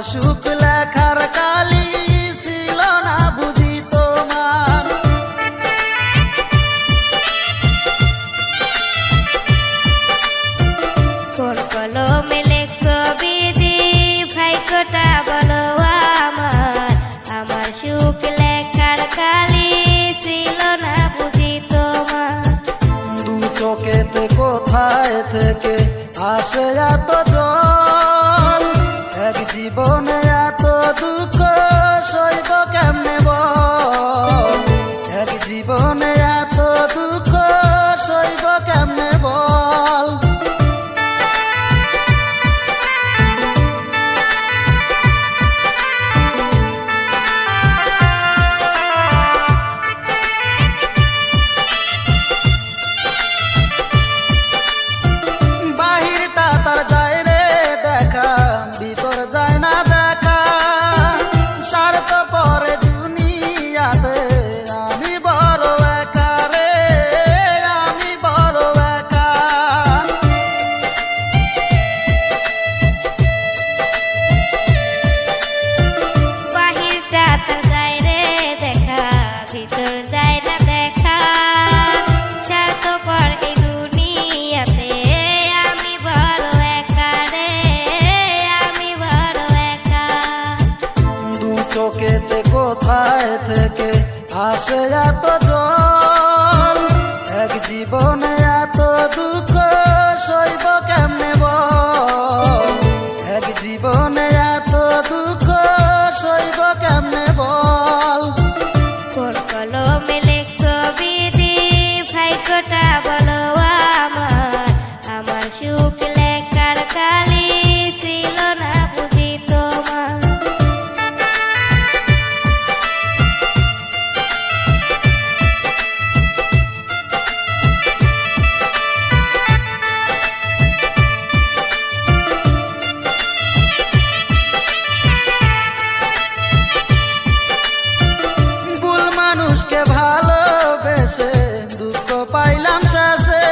সুখ লেখার কালি ছিল না বুঝি তোমার। কোন কলমে লেখছো বিধি ভাগ্যটা বলো আমার, আমার সুখ লেখার কালি ছিল না বুঝি তোমার। দু চোখেতে কোথায় থেকে আসে এত জল, এক জীবনে এত দুঃখ সইব কেমনে বল, এক জীবনে এত দুঃখ সইব কেমনে বল। বাহিরটা তার যায় রে দেখা, ভিতর যায় না দেখা, স্বার্থ পরে দুনিয়াতে আমি বড় একা রে, আমি বড় একা। বাহিরটা তার যায় রে দেখা, ভিতর যায় না দেখা, স্বার্থপর এই দুনিয়াতে আমি বড় একা রে, আমি বড় একা। দু চোখেতে কোথায় থেকে আসে এত জল, এক জীবনে এত দুঃখ সইব কেমনে বল, এক জীবনে এত দুঃখ সইব কেমনে বল। কোন কলমে লেখছো বিধি ভাগ্যটা বলো আমার, আমার সুখ লেখার কালি ছিল না বুঝি তোমার। ভুল মানুষকে ভালোবেসে দুঃখ পাইলাম শেষে,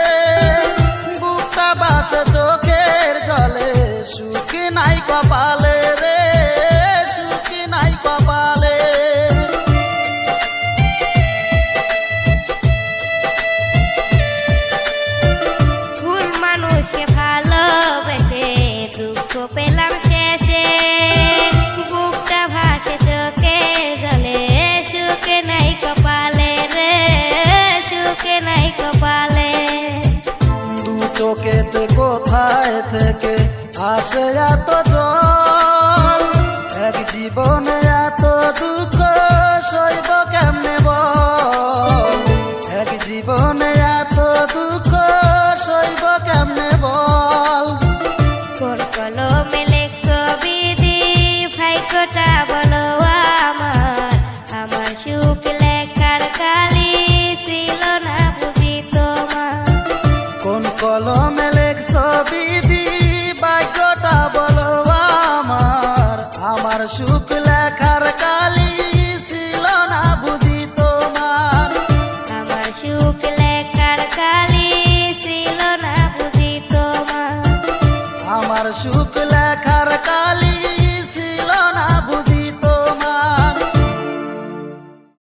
বুকটা বাসে চোখের জলে, সুখ নাই কপালে রে, সুখ নাই কপালে। ভুল মানুষকে ভালোবেসে দুঃখ পেলাম শেষে, বুকটা ভাসে চোখের জলে, সুখে নাই কপালে রে, সুখে নাই কপালে। দু চোখেতে কোথায় থেকে আসে এত জল, এক জীবনে এত দুঃখ সইব কেমনে বল, এক জীবনে এত দুঃখ সইব কেমনে বল। কোন কলমে লেখছো বিধি ভাগ্যটা বলো আমার, আমার সুখ লেখার কালি ছিল না বুঝি তোমার। কোন কলমে লেখছ বিধি ভাগ্যটা বলো আমার, আমার সুখ লেখার কালি ছিল না বুঝি তোমার। আমার সুখ লেখার কালি ছিল না বুঝি তোমার। আমার সুখ লেখার কালি